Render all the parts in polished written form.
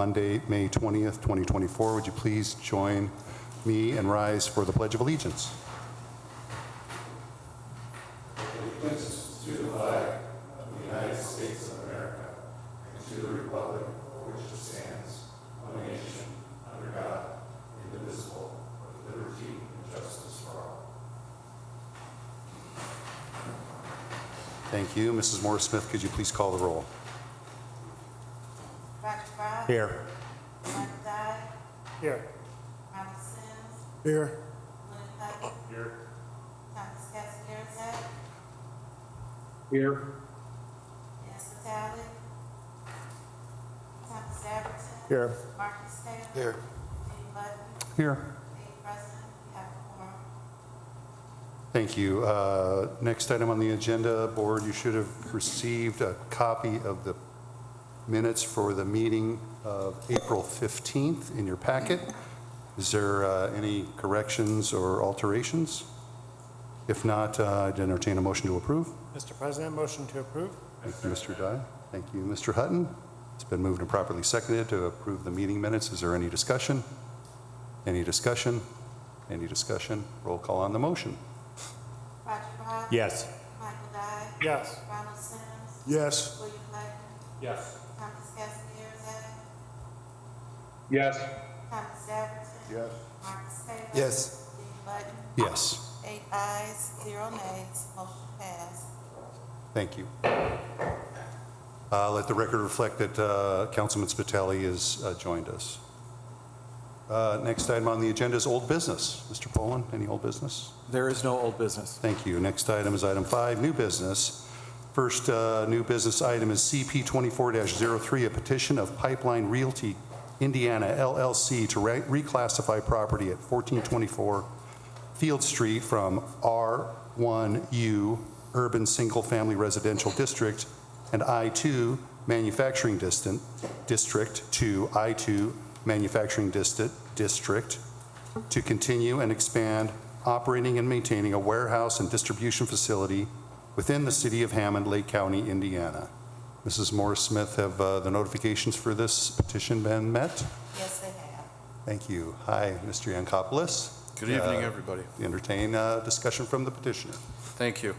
Monday, May 20th, 2024. Would you please join me and rise for the Pledge of Allegiance? Allegiance to the flag of the United States of America and to the republic for which it stands, one nation, under God, indivisible, with liberty and justice for all. Thank you. Mrs. Morris-Smith, could you please call the roll? Roger Brown. Here. Michael Dye. Here. Ronald Sims. Here. Lynn Hutton. Here. Thomas Cassidy. Here. Nancy Talley. Thomas Everton. Here. Marcus Taylor. Here. Dean Button. Here. Eight President. We have a quorum. Thank you. Next item on the agenda, Board, you should have received a copy of the minutes for the meeting of April 15th in your packet. Is there any corrections or alterations? If not, I'd entertain a motion to approve. Mr. President, motion to approve. Thank you, Mr. Dye. Thank you, Mr. Hutton. It's been moved and properly seconded to approve the meeting minutes. Is there any discussion? Any discussion? Any discussion? Roll call on the motion. Roger Brown. Yes. Michael Dye. Yes. Ronald Sims. Yes. William Hutton. Yes. Thomas Cassidy. Yes. Thomas Everton. Yes. Marcus Taylor. Yes. Dean Button. Yes. 8 ayes, 0 nays. Motion passed. Thank you. Let the record reflect that Councilman Spitali has joined us. Next item on the agenda is old business. Mr. Poland, any old business? There is no old business. Thank you. Next item is item 5, new business. First new business item is CP 24-03, a petition of Pipeline Realty Indiana LLC to reclassify property at 1424 Field Street from R1U Urban Single Family Residential District and I2 Manufacturing District to I2 Manufacturing District to continue and expand operating and maintaining a warehouse and distribution facility within the city of Hammond, Lake County, Indiana. Mrs. Morris-Smith, have the notifications for this petition been met? Yes, they have. Thank you. Hi, Mr. Yankopoulos. Good evening, everybody. Entertain discussion from the petitioner. Thank you.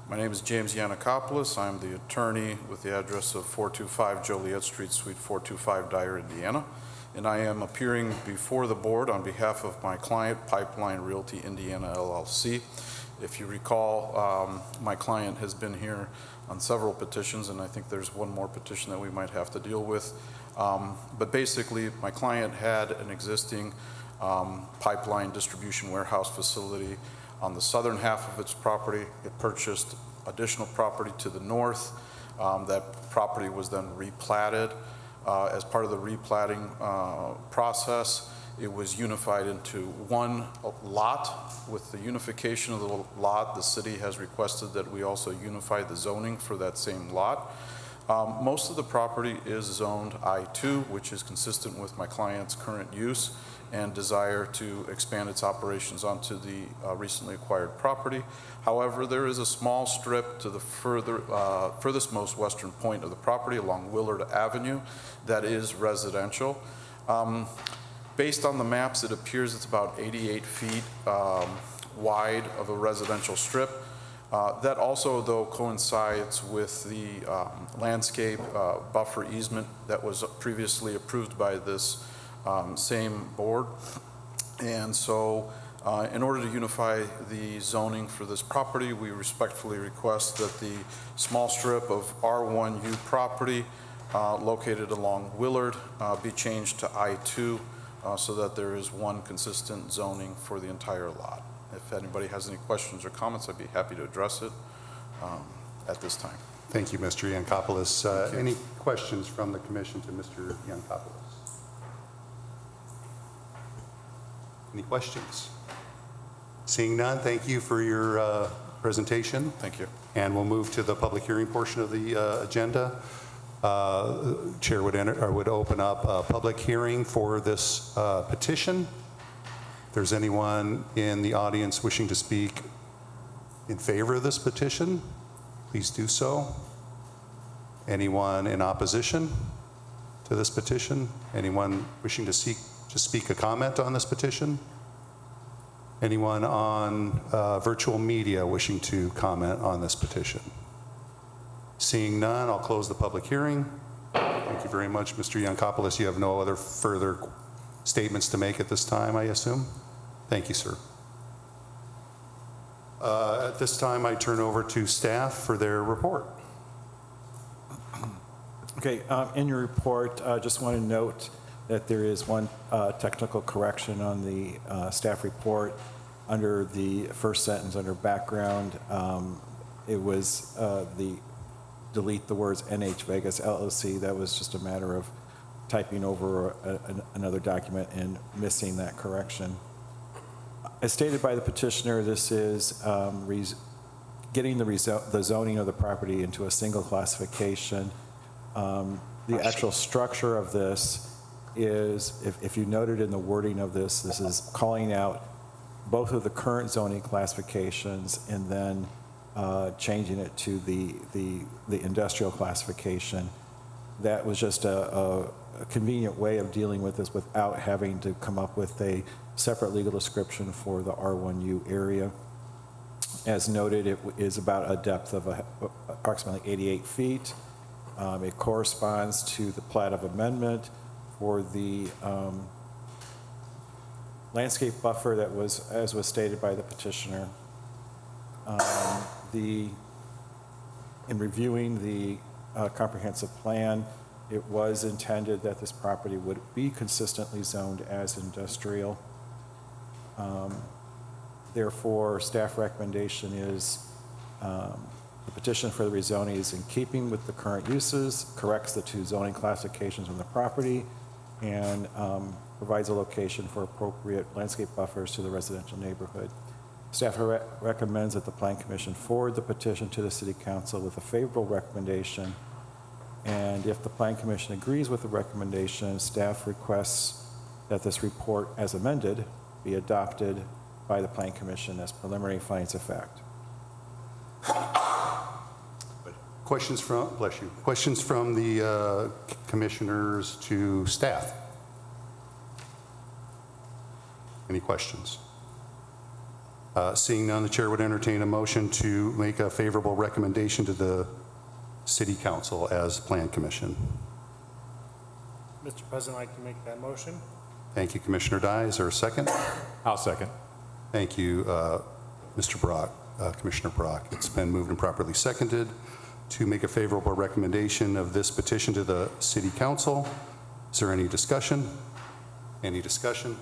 My name is James Yanakopoulos. I'm the attorney with the address of 425 Joliet Street, Suite 425, Dyer, Indiana. And I am appearing before the board on behalf of my client, Pipeline Realty Indiana LLC. If you recall, my client has been here on several petitions, and I think there's one more petition that we might have to deal with. But basically, my client had an existing pipeline distribution warehouse facility on the southern half of its property. It purchased additional property to the north. That property was then replatted. As part of the replatting process, it was unified into one lot. With the unification of the lot, the city has requested that we also unify the zoning for that same lot. Most of the property is zoned I2, which is consistent with my client's current use and desire to expand its operations onto the recently acquired property. However, there is a small strip to the furthest most western point of the property along Willard Avenue that is residential. Based on the maps, it appears it's about 88 feet wide of a residential strip. That also, though, coincides with the landscape buffer easement that was previously approved by this same board. And so in order to unify the zoning for this property, we respectfully request that the small strip of R1U property located along Willard be changed to I2 so that there is one consistent zoning for the entire lot. If anybody has any questions or comments, I'd be happy to address it at this time. Thank you, Mr. Yankopoulos. Any questions from the commission to Mr. Yankopoulos? Any questions? Seeing none, thank you for your presentation. Thank you. And we'll move to the public hearing portion of the agenda. Chair would open up a public hearing for this petition. If there's anyone in the audience wishing to speak in favor of this petition, please do so. Anyone in opposition? to this petition? Anyone wishing to speak a comment on this petition? Anyone on virtual media wishing to comment on this petition? Seeing none, I'll close the public hearing. Thank you very much, Mr. Yankopoulos. You have no other further statements to make at this time, I assume? Thank you, sir. At this time, I turn over to staff for their report. Okay, in your report, just want to note that there is one technical correction on the staff report. Under the first sentence, under background, it was delete the words NH Vegas LLC. That was just a matter of typing over another document and missing that correction. As stated by the petitioner, this is getting the zoning of the property into a single classification. The actual structure of this is, if you noted in the wording of this, this is calling out both of the current zoning classifications and then changing it to the industrial classification. That was just a convenient way of dealing with this without having to come up with a separate legal description for the R1U area. As noted, it is about a depth of approximately 88 feet. It corresponds to the plat of amendment for the landscape buffer that was, as was stated by the petitioner. In reviewing the comprehensive plan, it was intended that this property would be consistently zoned as industrial. Therefore, staff recommendation is the petition for the rezoning is in keeping with the current uses, corrects the two zoning classifications on the property, and provides a location for appropriate landscape buffers to the residential neighborhood. Staff recommends that the Plan Commission forward the petition to the City Council with a favorable recommendation. And if the Plan Commission agrees with the recommendation, staff requests that this report as amended be adopted by the Plan Commission as preliminary findings of fact. Questions from, bless you, questions from the commissioners to staff? Any questions? Seeing none, the chair would entertain a motion to make a favorable recommendation to the City Council as Plan Commission. Mr. President, I'd like to make that motion. Thank you, Commissioner Dye. Is there a second? I'll second. Thank you, Mr. Brock, Commissioner Brock. It's been moved and properly seconded to make a favorable recommendation of this petition to the City Council. Is there any discussion? Any discussion?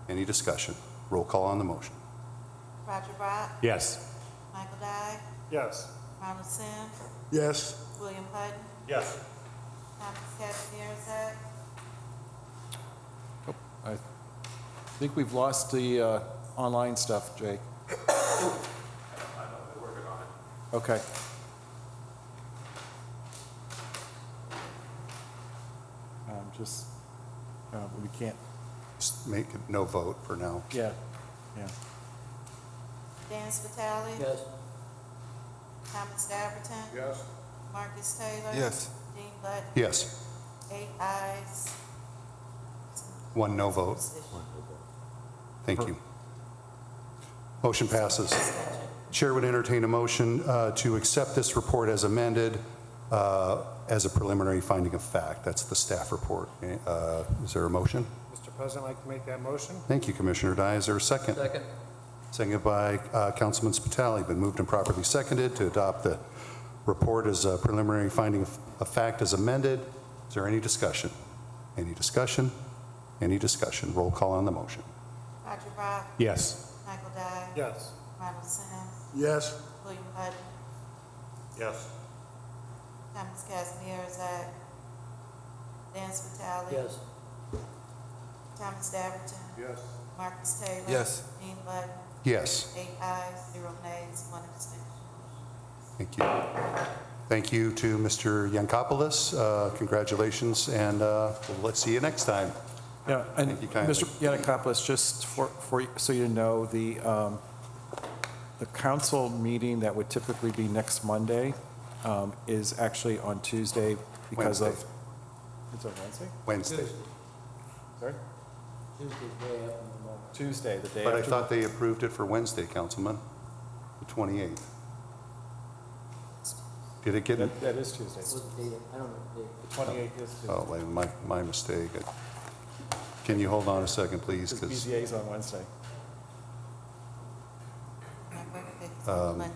Any discussion? Roll call on the motion. Roger Brock, Yes. Michael Dye, Yes. Ronald Sims, Yes. William Hutton, Yes. Thomas Kazimierzak, I think we've lost the online stuff, Jake. Okay. Just, we can't, Just make it no vote for now. yeah. Dan Spitali. Yes. Thomas Daverton. Yes. Marcus Taylor. Yes. Dean Button. Yes. 8 ayes. One no vote. Thank you. Motion passes. Chair would entertain a motion to accept this report as amended as a preliminary finding of fact. That's the staff report. Is there a motion? Mr. President, I'd like to make that motion. Thank you, Commissioner Dye. Is there a second? Second. Seconded by Councilman Spitali. Been moved and properly seconded to adopt the report as a preliminary finding of fact as amended. Is there any discussion? Any discussion? Any discussion? Roll call on the motion. Roger Brock, Yes. Michael Dye, Yes. Ronald Sims, Yes. William Hutton, Yes. Thomas Kazimierzak, Dan Spitali. Yes. Thomas Daverton, Yes. Marcus Taylor. Yes. Dean Button, Yes. 8 ayes, 0 nays, 1 abstention. Thank you. Thank you to Mr. Yankopoulos. Congratulations, and let's see you next time. Yeah, and Thank you kindly. Mr. Yannikopoulos, just so you know, the council meeting that would typically be next Monday is actually on Tuesday because of, It's on Wednesday? Wednesday. Sorry? Tuesday's way up in the morning. Tuesday, the day But I after. thought they approved it for Wednesday, Councilman, the 28th. Did it get, That is Tuesday. What date? I don't know the date. The 28th is Tuesday. oh, my mistake. Can you hold on a second, please? Because 'Cause BZA is on Wednesday. My birthday is on Monday,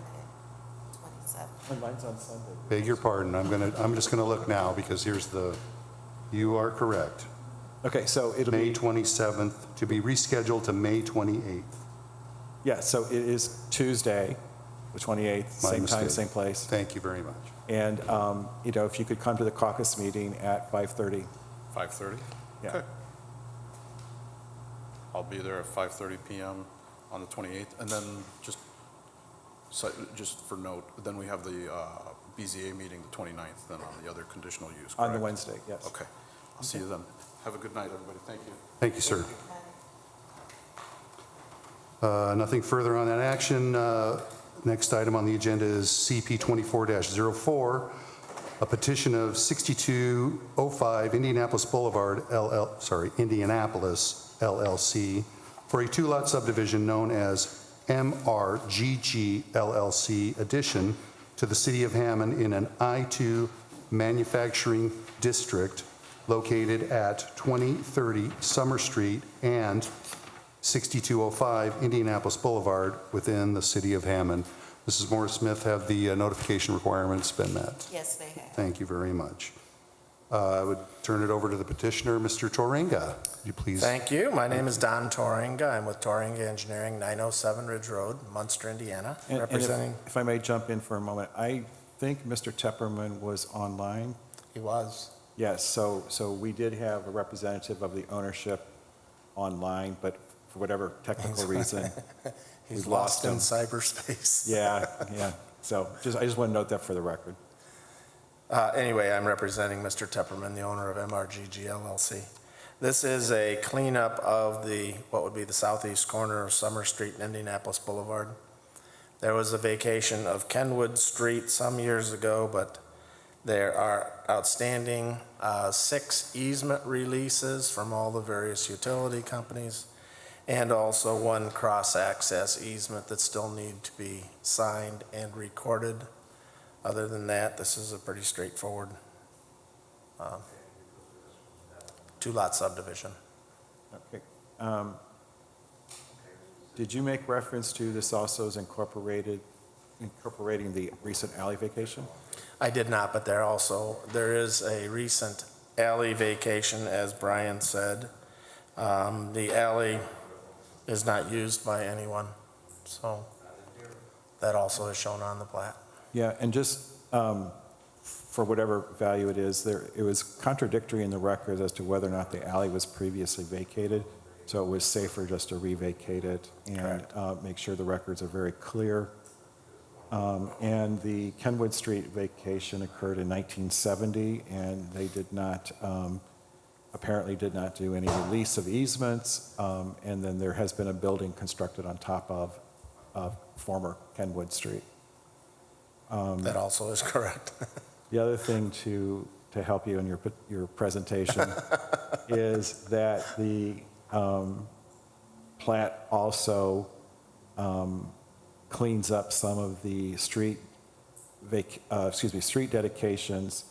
27th. And mine's on Sunday. beg your pardon, I'm just gonna look now, because here's you are correct. Okay, so it'll May be, 27th, to be rescheduled to May 28th. yeah, so it is Tuesday, the 28th, My same time, mistake. same place. Thank you very much. And, if you could come to the caucus meeting at 5:30. 5:30? Yeah. Okay. I'll be there at 5:30 PM on the 28th. And then just for note, then we have the BZA meeting the 29th, then on the other conditional use, correct? On the Wednesday, yes. Okay. I'll see you then. Have a good night, everybody. Thank you. Thank you, sir. Nothing further on that action. Next item on the agenda is CP 24-04, a petition of 6205 Indianapolis Boulevard, Indianapolis LLC, for a two-lot subdivision known as MRGG LLC addition to the city of Hammond in an I-2 manufacturing district located at 2030 Summer Street and 6205 Indianapolis Boulevard within the city of Hammond. Mrs. Morris Smith, have the notification requirements been met? Yes, they have. Thank you very much. I would turn it over to the petitioner, Mr. Toringa. Would you please? Thank you. My name is Don Toringa. I'm with Toringa Engineering, 907 Ridge Road, Munster, Indiana, And representing. if I may jump in for a moment, I think Mr. Tepperman was online. He was. Yes, so we did have a representative of the ownership online, but for whatever technical reason, He's we've lost lost in him. cyberspace. Yeah. So I just want to note that for the record. Anyway, I'm representing Mr. Tepperman, the owner of MRGG LLC. This is a cleanup of what would be the southeast corner of Summer Street and Indianapolis Boulevard. There was a vacation of Kenwood Street some years ago, but there are outstanding 6 easement releases from all the various utility companies, and also 1 cross-access easement that still need to be signed and recorded. Other than that, this is a pretty straightforward two-lot subdivision. Okay. Did you make reference to this also as incorporating the recent alley vacation? I did not, but there is a recent alley vacation, as Brian said. The alley is not used by anyone, so that also is shown on the plat. Yeah, and just for whatever value it is, it was contradictory in the records as to whether or not the alley was previously vacated, so it was safer just to re-vacate it and make sure the records are very clear. And the Kenwood Street vacation occurred in 1970, and they did not, apparently did not do any release of easements, and then there has been a building constructed on top of former Kenwood Street. That also is correct. The other thing to help you in your presentation is that the plat also cleans up some of the street dedications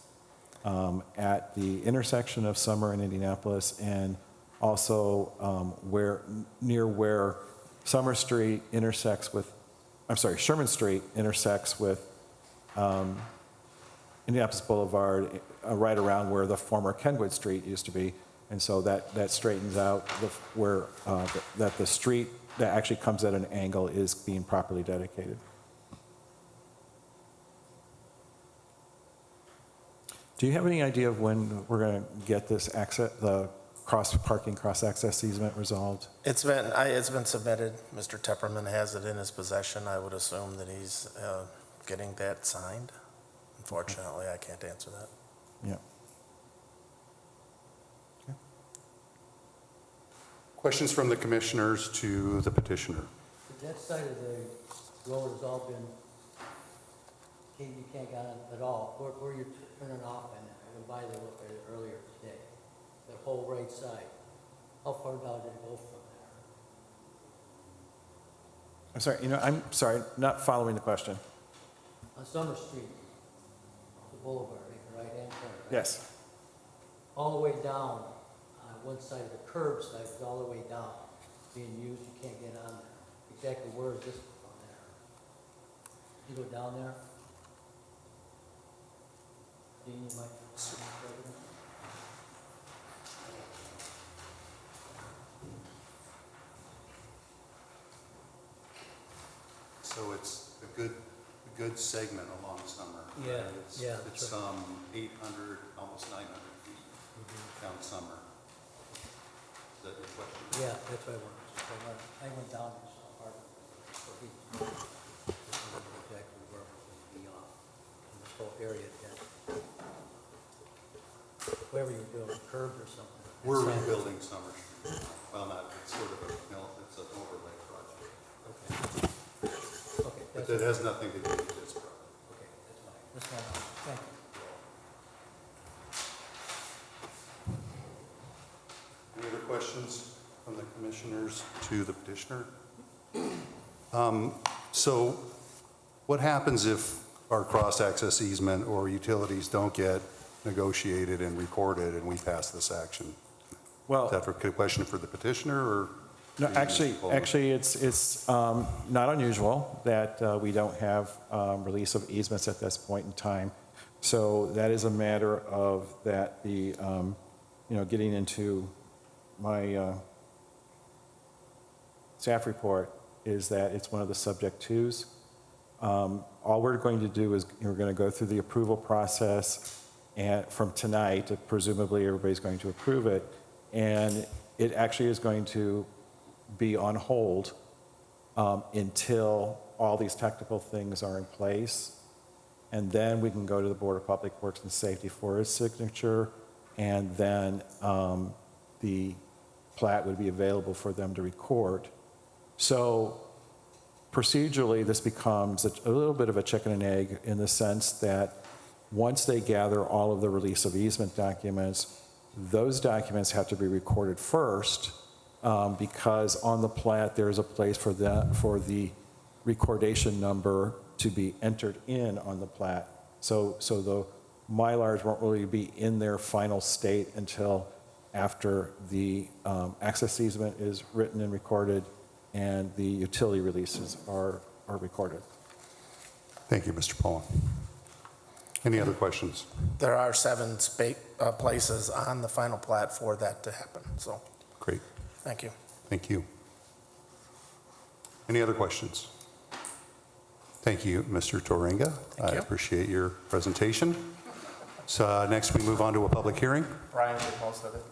at the intersection of Summer and Indianapolis, and also near where Summer Street intersects with, Sherman Street intersects with Indianapolis Boulevard, right around where the former Kenwood Street used to be. And so that straightens out that the street that actually comes at an angle is being properly dedicated. Do you have any idea of when we're going to get this the parking cross-access easement resolved? It's been submitted. Mr. Tepperman has it in his possession. I would assume that he's getting that signed. Unfortunately, I can't answer that. Yeah. Questions from the commissioners to the petitioner? That side of the road has all been, you can't get on at all. Where you're turning off in it, went by there, looked at it earlier today. That whole right side, how far down did it go from there? I'm sorry, I'm sorry, not following the question. On Summer Street, the boulevard, make a right-hand turn, right? Yes. All the way down, on one side of the curb side is all the way down, being used, you can't get on there. Exactly where is this from there? You go down there? Dean, you might. So it's a good segment along Summer. Yeah, It's- yeah, It's that's right. 800, almost 900 feet down Summer. Is that your question? Yeah, that's what I wanted. I went down and saw part of it. So he just wondered exactly where it was going to be off in this whole area. Wherever you're doing, curb or something. We're It's not- rebuilding Summer Street. Well, not, it's sort of it's an overlay project. Okay. Okay, But that's, that has nothing to do with this project. okay, that's fine. Thank you. Any other questions from the commissioners to the petitioner? So what happens if our cross-access easement or utilities don't get negotiated and recorded and we pass this action? Well, Is that a question for the petitioner or? no, actually, it's not unusual that we don't have release of easements at this point in time. So that is a matter of that getting into my staff report is that it's one of the subject twos. All we're going to do is we're going to go through the approval process and from tonight, presumably everybody's going to approve it, and it actually is going to be on hold until all these technical things are in place. And then we can go to the Board of Public Works and Safety for its signature, and then the plat would be available for them to record. So procedurally, this becomes a little bit of a chicken and egg in the sense that once they gather all of the release of easement documents, those documents have to be recorded first because on the plat, there is a place for the recordation number to be entered in on the plat. So the Mylars won't really be in their final state until after the access easement is written and recorded and the utility releases are recorded. Thank you, Mr. Pullen. Any other questions? There are 7 places on the final plat for that to happen, so, Great, thank you. thank you. Any other questions? Thank you, Mr. Toringa. Thank you. I appreciate your presentation. So next we move on to a public hearing. Brian did most of it.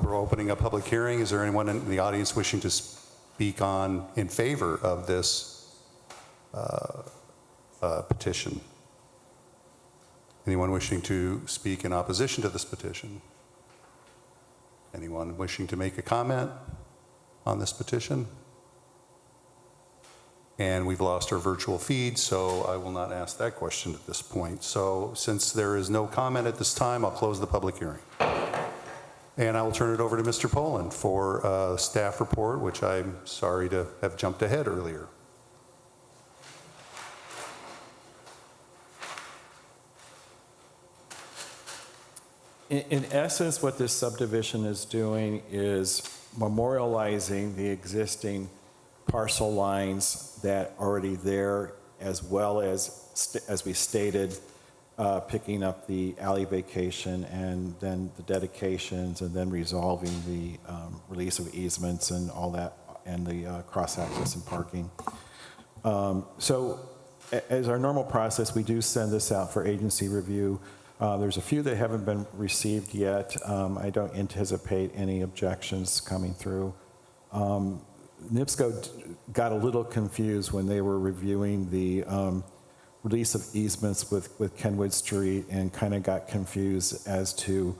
We're opening a public hearing. Is there anyone in the audience wishing to speak in favor of this petition? Anyone wishing to speak in opposition to this petition? Anyone wishing to make a comment on this petition? And we've lost our virtual feed, so I will not ask that question at this point. So since there is no comment at this time, I'll close the public hearing. And I will turn it over to Mr. Poland for a staff report, which I'm sorry to have jumped ahead earlier. In essence, what this subdivision is doing is memorializing the existing parcel lines that are already there, as well as we stated, picking up the alley vacation and then the dedications and then resolving the release of easements and all that, and the cross-access and parking. So as our normal process, we do send this out for agency review. There's a few that haven't been received yet. I don't anticipate any objections coming through. NIPSCO got a little confused when they were reviewing the release of easements with Kenwood Street and kind of got confused as to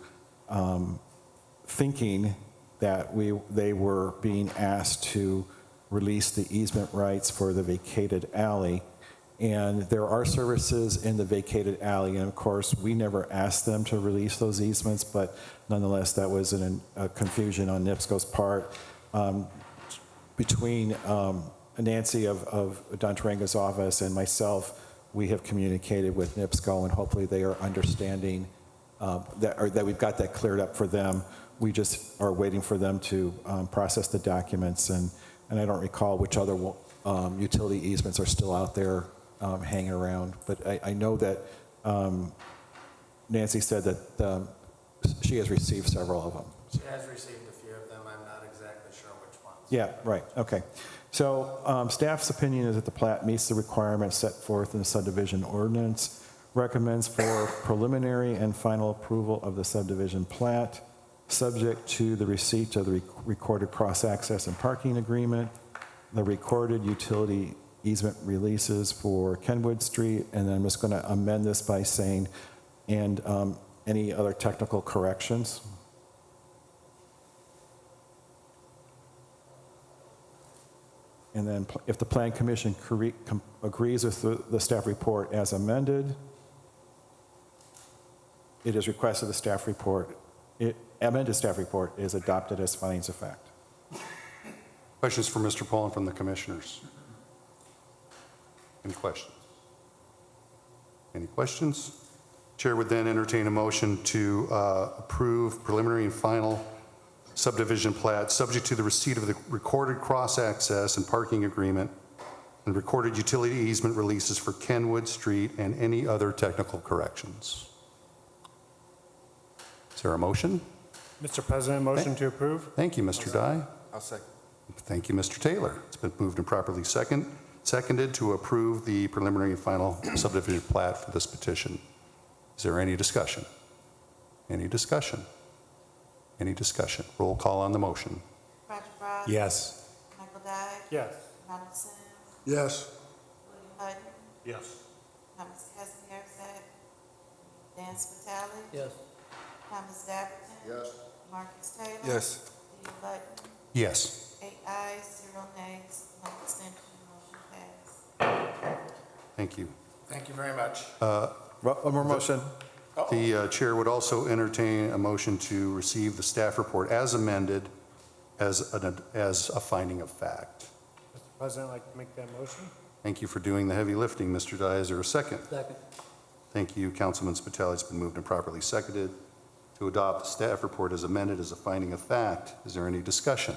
thinking that they were being asked to release the easement rights for the vacated alley. And there are services in the vacated alley, and of course, we never asked them to release those easements, but nonetheless, that was a confusion on NIPSCO's part. Between Nancy of Don Taranga's office and myself, we have communicated with NIPSCO, and hopefully they are understanding that we've got that cleared up for them. We just are waiting for them to process the documents, and I don't recall which other utility easements are still out there hanging around. But I know that Nancy said that she has received several of them. She has received a few of them. I'm not exactly sure which ones. Yeah, right, okay. So staff's opinion is that the plat meets the requirements set forth in the subdivision ordinance, recommends for preliminary and final approval of the subdivision plat, subject to the receipt of the recorded cross-access and parking agreement, the recorded utility easement releases for Kenwood Street, and then I'm just going to amend this by saying, and any other technical corrections. And then if the Plan Commission agrees with the staff report as amended, it is requested the staff report, amended staff report is adopted as findings of fact. Questions for Mr. Poland from the commissioners? Any questions? Any questions? Chair would then entertain a motion to approve preliminary and final subdivision plat, subject to the receipt of the recorded cross-access and parking agreement and recorded utility easement releases for Kenwood Street and any other technical corrections. Is there a motion? Mr. President, motion to approve? Thank you, Mr. Dye. I'll second. Thank you, Mr. Taylor. It's been moved and properly seconded to approve the preliminary and final subdivision plat for this petition. Is there any discussion? Any discussion? Any discussion? Roll call on the motion. Roger Brown. Yes. Michael Dye. Yes. Ronald Sims. Yes. William Hutton. Yes. Thomas Casimir, Dan Spitali. Yes. Thomas Davenport. Yes. Marcus Taylor. Yes. Dean Button. Yes. 8 ayes, 0 nays, 1 abstention, motion passed. Thank you. Thank you very much. One more motion. The chair would also entertain a motion to receive the staff report as amended as a finding of fact. Mr. President, I'd like to make that motion? Thank you for doing the heavy lifting, Mr. Dye. Is there a second? Second. Thank you, Councilman Spitali. It's been moved and properly seconded to adopt the staff report as amended as a finding of fact. Is there any discussion?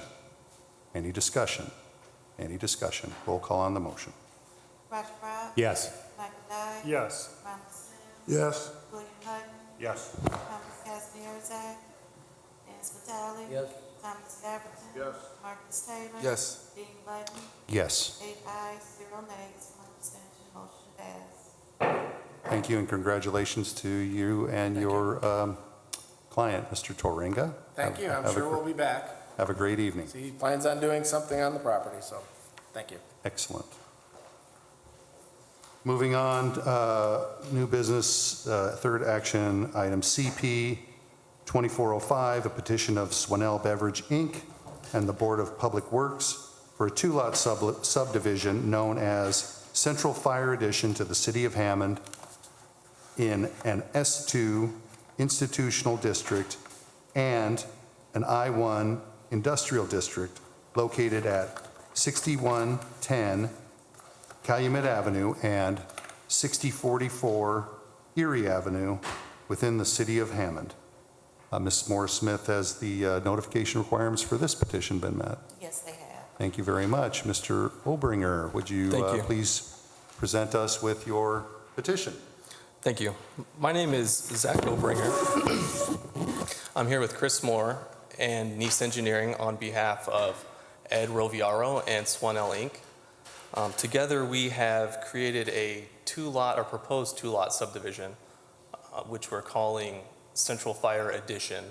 Any discussion? Any discussion? Roll call on the motion. Roger Brown. Yes. Michael Dye. Yes. Ronald Sims. Yes. William Hutton. Yes. Thomas Casimir, Dan Spitali. Yes. Thomas Davenport. Yes. Marcus Taylor. Yes. Dean Button. Yes. 8 ayes, 0 nays, 1 abstention, motion passed. Thank you and congratulations to you and your client, Mr. Taranga. Thank you. I'm Have a sure we'll be back. Have a great evening. He plans on doing something on the property, so thank you. Excellent. Moving on, new business, third action item CP 2405, a petition of Swanell Beverage, Inc. and the Board of Public Works for a two-lot subdivision known as Central Fire Addition to the City of Hammond in an S2 institutional district and an I1 industrial district located at 6110 Calumet Avenue and 6044 Erie Avenue within the City of Hammond. Ms. Morris-Smith, has the notification requirements for this petition been met? Yes, they have. Thank you very much. Mr. Obringer, would you Thank you. please present us with your petition? Thank you. My name is Zach Obringer. I'm here with Chris Moore and Nice Engineering on behalf of Ed Roviaro and Swanell Inc. Together, we have created a proposed two-lot subdivision, which we're calling Central Fire Addition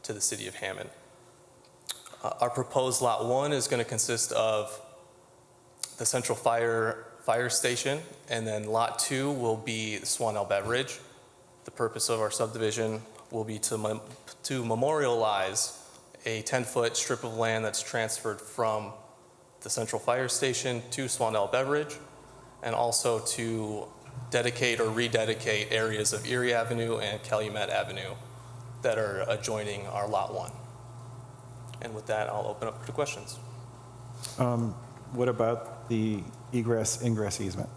to the City of Hammond. Our proposed Lot 1 is going to consist of the Central Fire Station, and then Lot 2 will be Swanell Beverage. The purpose of our subdivision will be to memorialize a 10-foot strip of land that's transferred from the Central Fire Station to Swanell Beverage, and also to dedicate or rededicate areas of Erie Avenue and Calumet Avenue that are adjoining our Lot 1. And with that, I'll open up to questions. What about the egress easement?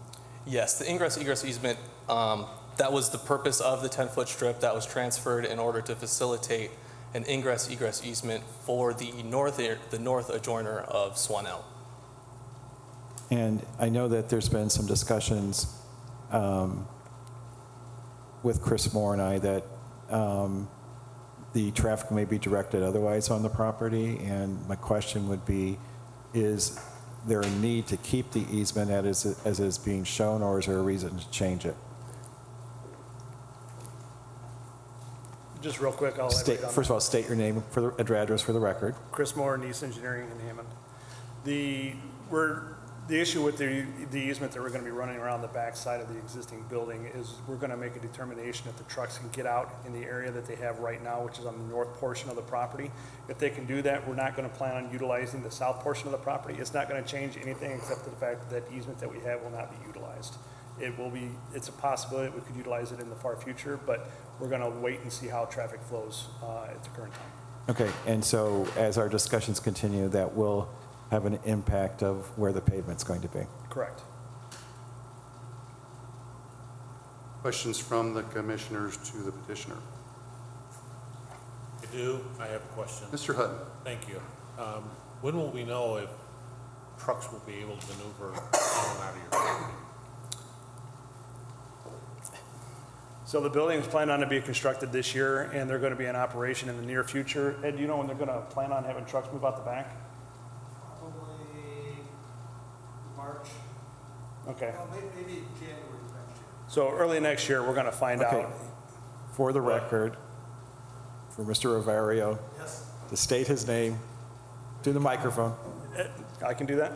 Yes, the ingress-egress easement, that was the purpose of the 10-foot strip that was transferred in order to facilitate an ingress-egress easement for the north adjoiner of Swanell. And I know that there's been some discussions with Chris Moore and I that the traffic may be directed otherwise on the property, and my question would be, is there a need to keep the easement as it is being shown, or is there a reason to change it? Just real quick, I'll elaborate on that. First of all, state your name for the address for the record. Chris Moore, Nice Engineering in Hammond. The issue with the easement that we're going to be running around the back side of the existing building is we're going to make a determination if the trucks can get out in the area that they have right now, which is on the north portion of the property. If they can do that, we're not going to plan on utilizing the south portion of the property. It's not going to change anything except for the fact that easement that we have will not be utilized. It's a possibility that we could utilize it in the far future, but we're going to wait and see how traffic flows at the current time. Okay, and so as our discussions continue, that will have an impact of where the pavement's going to be. Correct. Questions from the commissioners to the petitioner? I do. I have a question. Mr. Hutton. Thank you. When will we know if trucks will be able to maneuver in and out of your property? So the building is planned on to be constructed this year, and they're going to be in operation in the near future. Ed, do you know when they're going to plan on having trucks move out the back? Probably March, Okay. well, maybe January next year. So early next year, we're going to find Okay. out. For the record, for Mr. Rivario, Yes. to state his name to the microphone. I can do that?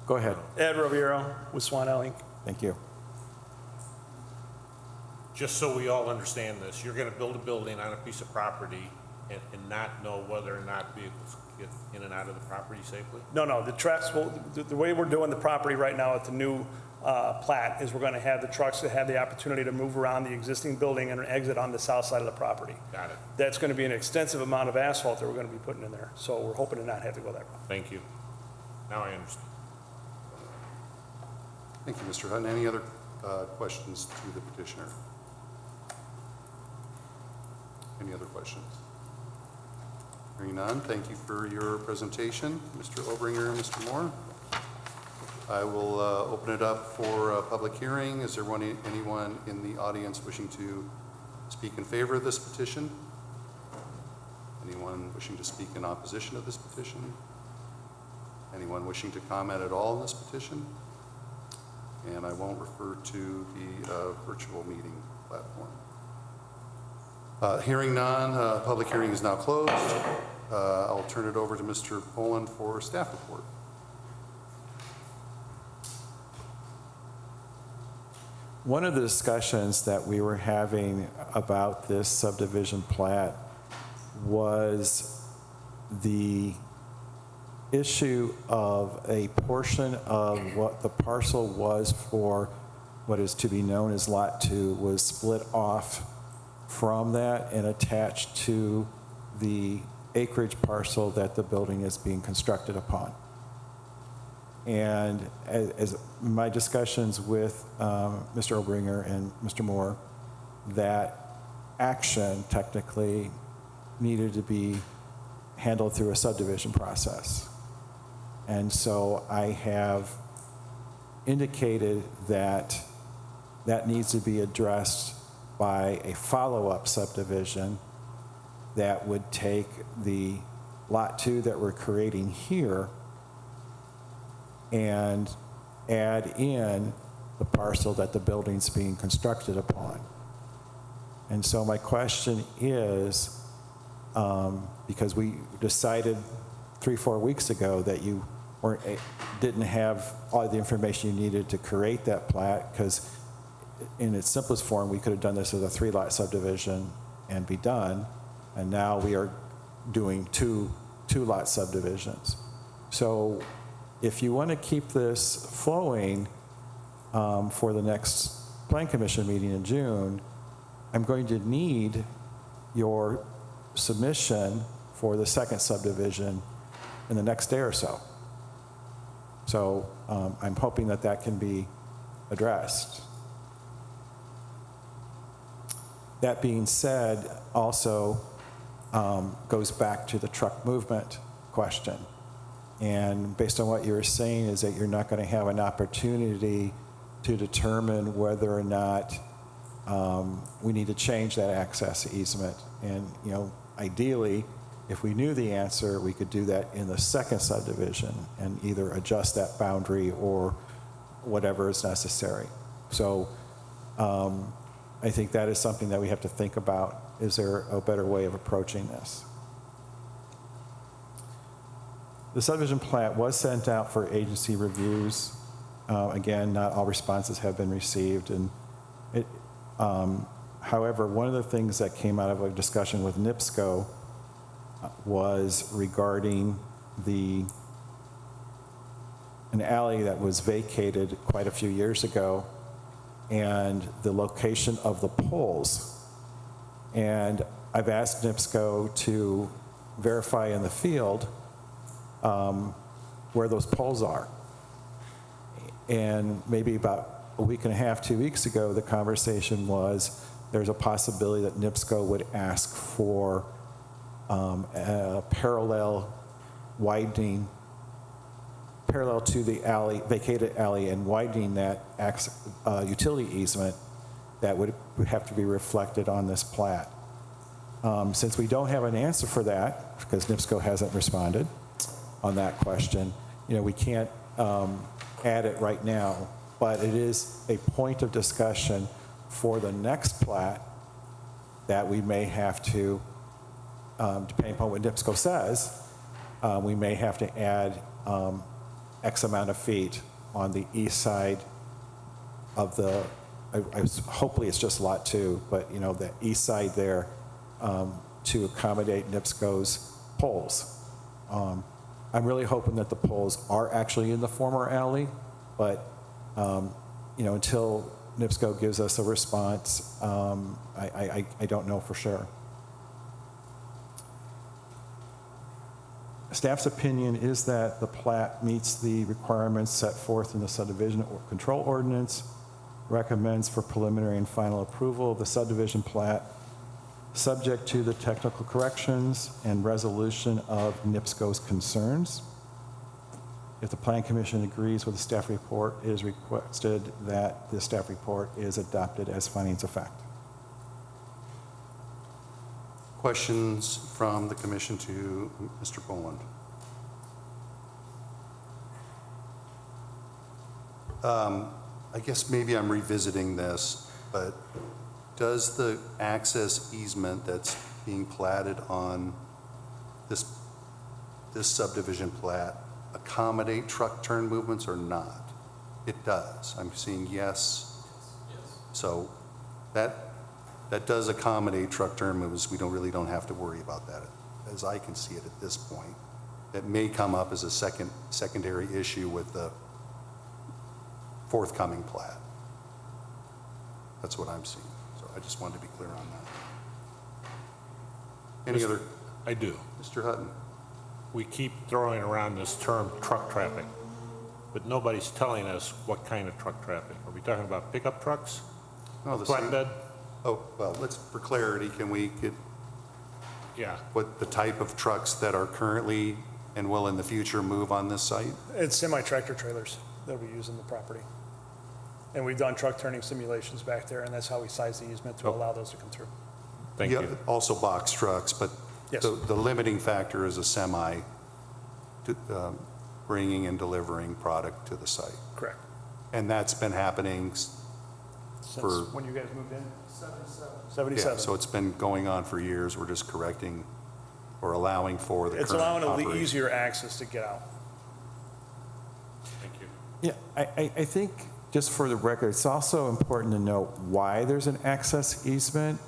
Go ahead. Ed Roviero with Swanell Inc. Thank you. Just so we all understand this, you're going to build a building on a piece of property and not know whether or not vehicles get in and out of the property safely? No, the trucks will, the way we're doing the property right now at the new plat is we're going to have the trucks that have the opportunity to move around the existing building and exit on the south side of the property. Got it. That's going to be an extensive amount of asphalt that we're going to be putting in there. So we're hoping to not have to go that route. Thank you. Now I understand. Thank you, Mr. Hutton. Any other questions to the petitioner? Any other questions? Hearing none, thank you for your presentation, Mr. Obringer and Mr. Moore. I will open it up for a public hearing. Is there anyone in the audience wishing to speak in favor of this petition? Anyone wishing to speak in opposition of this petition? Anyone wishing to comment at all on this petition? And I won't refer to the virtual meeting platform. Hearing none, public hearing is now closed. I'll turn it over to Mr. Poland for staff report. One of the discussions that we were having about this subdivision plat was the issue of a portion of what the parcel was for what is to be known as Lot 2 was split off from that and attached to the acreage parcel that the building is being constructed upon. And as my discussions with Mr. Obringer and Mr. Moore, that action technically needed to be handled through a subdivision process. And so I have indicated that that needs to be addressed by a follow-up subdivision that would take the Lot 2 that we're creating here and add in the parcel that the building's being constructed upon. And so my question is, because we decided 3-4 weeks ago that you didn't have all the information you needed to create that plat, because in its simplest form, we could have done this as a 3-lot subdivision and be done, and now we are doing two-lot subdivisions. So if you want to keep this flowing, for the next Plan Commission meeting in June, I'm going to need your submission for the second subdivision in the next day or so. So I'm hoping that that can be addressed. That being said, also goes back to the truck movement question. And based on what you were saying is that you're not going to have an opportunity to determine whether or not we need to change that access easement. And, you know, ideally, if we knew the answer, we could do that in the second subdivision and either adjust that boundary or whatever is necessary. So I think that is something that we have to think about. Is there a better way of approaching this? The subdivision plat was sent out for agency reviews. Again, not all responses have been received. And however, one of the things that came out of a discussion with NIPSCO was regarding an alley that was vacated quite a few years ago and the location of the poles. And I've asked NIPSCO to verify in the field where those poles are. And maybe about a week and a half, 2 weeks ago, the conversation was there's a possibility that NIPSCO would ask for a parallel widening, parallel to the alley, vacated alley, and widening that utility easement that would have to be reflected on this plat. Since we don't have an answer for that, because NIPSCO hasn't responded on that question, you know, we can't add it right now, but it is a point of discussion for the next plat that we may have to, depending upon what NIPSCO says, we may have to add X amount of feet on the east side of the, hopefully it's just lot 2, but you know, the east side there to accommodate NIPSCO's poles. I'm really hoping that the poles are actually in the former alley, but you know, until NIPSCO gives us a response, I don't know for sure. Staff's opinion is that the plat meets the requirements set forth in the subdivision or control ordinance, recommends for preliminary and final approval of the subdivision plat, subject to the technical corrections and resolution of NIPSCO's concerns. If the Plan Commission agrees with the staff report, it is requested that the staff report is adopted as findings of fact. Questions from the commission to Mr. Boland? I guess maybe I'm revisiting this, but does the access easement that's being platted on this subdivision plat accommodate truck turn movements or not? It does. I'm seeing yes. Yes. So that does accommodate truck turn movements. We really don't have to worry about that, as I can see it at this point. It may come up as a secondary issue with the forthcoming plat. That's what I'm seeing. So I just wanted to be clear on that. Any other? I do. Mr. Hutton? We keep throwing around this term truck traffic, but nobody's telling us what kind of truck traffic. Are we talking about pickup trucks? Oh, the same. Flatbed? Oh, well, for clarity, can we get Yeah. what the type of trucks that are currently and will in the future move on this site? It's semi-tractor trailers that we use in the property. And we've done truck turning simulations back there, and that's how we size the easement to allow those to come through. Thank Yeah, you. also box trucks, but Yes. the limiting factor is a semi bringing and delivering product to the site. Correct. And that's been happening for, Since when you guys moved in? 77. yeah, 77. so it's been going on for years. We're just correcting or allowing for the current It's allowing a operation. easier access to get out. Thank you. Yeah, I think, just for the record, it's also important to note why there's an access easement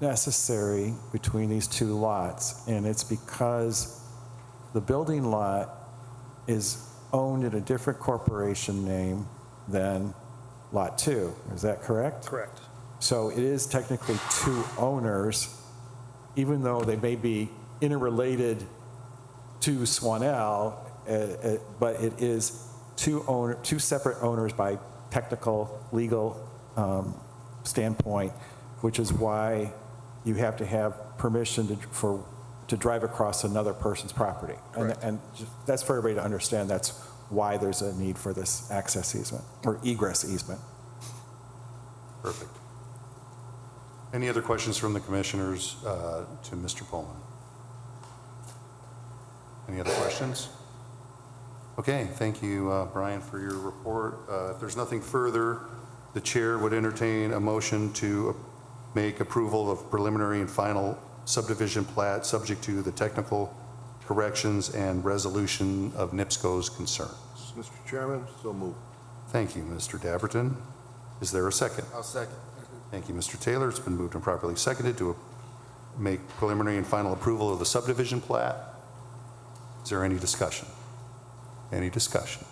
necessary between these two lots. And it's because the building lot is owned in a different corporation name than Lot 2. Is that correct? Correct. So it is technically two owners, even though they may be interrelated to Swanell, but it is two separate owners by technical, legal standpoint, which is why you have to have permission to drive across another person's property. And that's for everybody to understand, that's why there's a need for this access easement, or egress easement. Perfect. Any other questions from the commissioners to Mr. Poland? Any other questions? Okay, thank you, Brian, for your report. If there's nothing further, the chair would entertain a motion to make approval of preliminary and final subdivision plat subject to the technical corrections and resolution of NIPSCO's concerns. Mr. Chairman, so moved. Thank you, Mr. Dabberton. Is there a second? I'll second. Thank you, Mr. Taylor. It's been moved and properly seconded to make preliminary and final approval of the subdivision plat. Is there any discussion? Any discussion?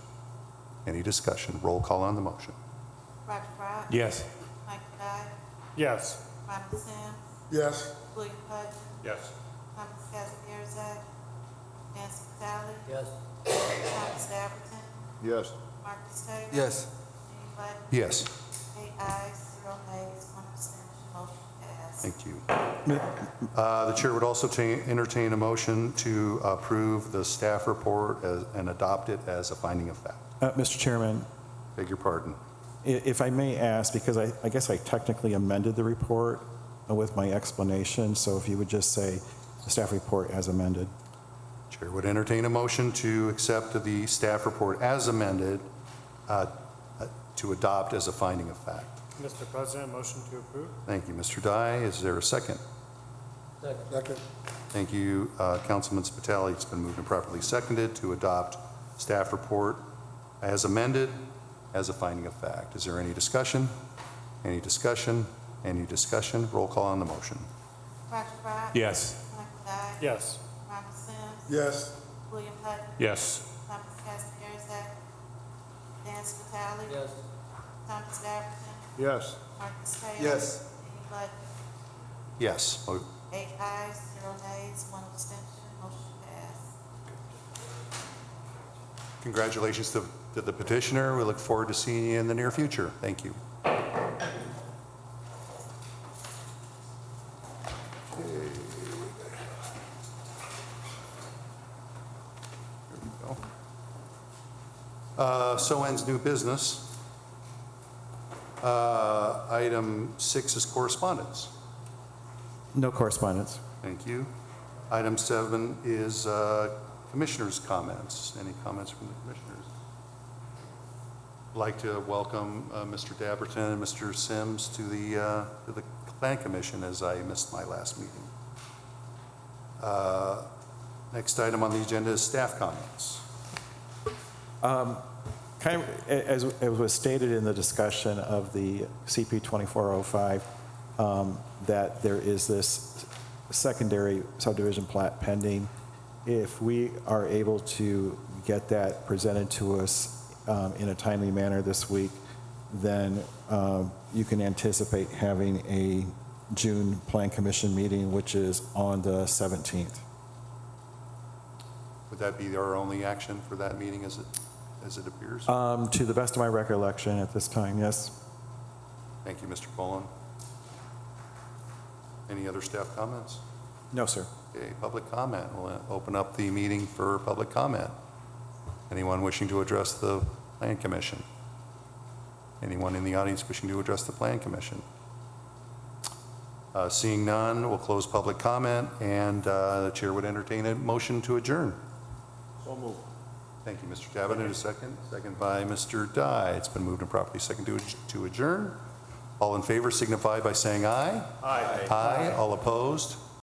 Any discussion? Roll call on the motion. Roger Brown. Yes. Michael Dye. Yes. Ronald Sims. Yes. William Hutton. Yes. Thomas Cazabierza. Nancy Vitale. Yes. Thomas Davenport. Yes. Marcus Taylor. Yes. Jenny Button. Yes. 8 ayes, 0 nays, 1 abstention. Motion passed. Thank you. The chair would also entertain a motion to approve the staff report and adopt it as a finding of fact. Mr. Chairman, Beg your pardon. if I may ask, because I guess I technically amended the report with my explanation, so if you would just say the staff report as amended. Chair would entertain a motion to accept the staff report as amended to adopt as a finding of fact. Mr. President, motion to approve? Thank you, Mr. Dye. Is there a second? Second. Second. Thank you, Councilman Spitali. It's been moved and properly seconded to adopt staff report as amended as a finding of fact. Is there any discussion? Any discussion? Any discussion? Roll call on the motion. Roger Brown. Yes. Michael Dye. Yes. Ronald Sims. Yes. William Hutton. Yes. Thomas Cazabierza. Nancy Vitale. Yes. Thomas Davenport. Yes. Marcus Taylor. Yes. Jenny Button. Yes. 8 ayes, 0 nays, 1 abstention. Motion passed. Congratulations to the petitioner. We look forward to seeing you in the near future. Thank you. So ends new business. Item 6 is correspondence. No correspondence. Thank you. Item 7 is commissioners' comments. Any comments from the commissioners? I'd like to welcome Mr. Dabberton and Mr. Sims to the Plan Commission, as I missed my last meeting. Next item on the agenda is staff comments. Kind of, as was stated in the discussion of the CP 2405, that there is this secondary subdivision plat pending. If we are able to get that presented to us in a timely manner this week, then you can anticipate having a June Plan Commission meeting, which is on the 17th. Would that be our only action for that meeting as it appears? To the best of my recollection at this time, yes. Thank you, Mr. Poland. Any other staff comments? No, sir. Okay, public comment. We'll open up the meeting for public comment. Anyone wishing to address the Plan Commission? Anyone in the audience wishing to address the Plan Commission? Seeing none, we'll close public comment, and the chair would entertain a motion to adjourn. So moved. Thank you, Mr. Davenport. A second. Second by Mr. Dye. It's been moved and properly seconded to adjourn. All in favor signify by saying aye. Aye. Aye. All opposed?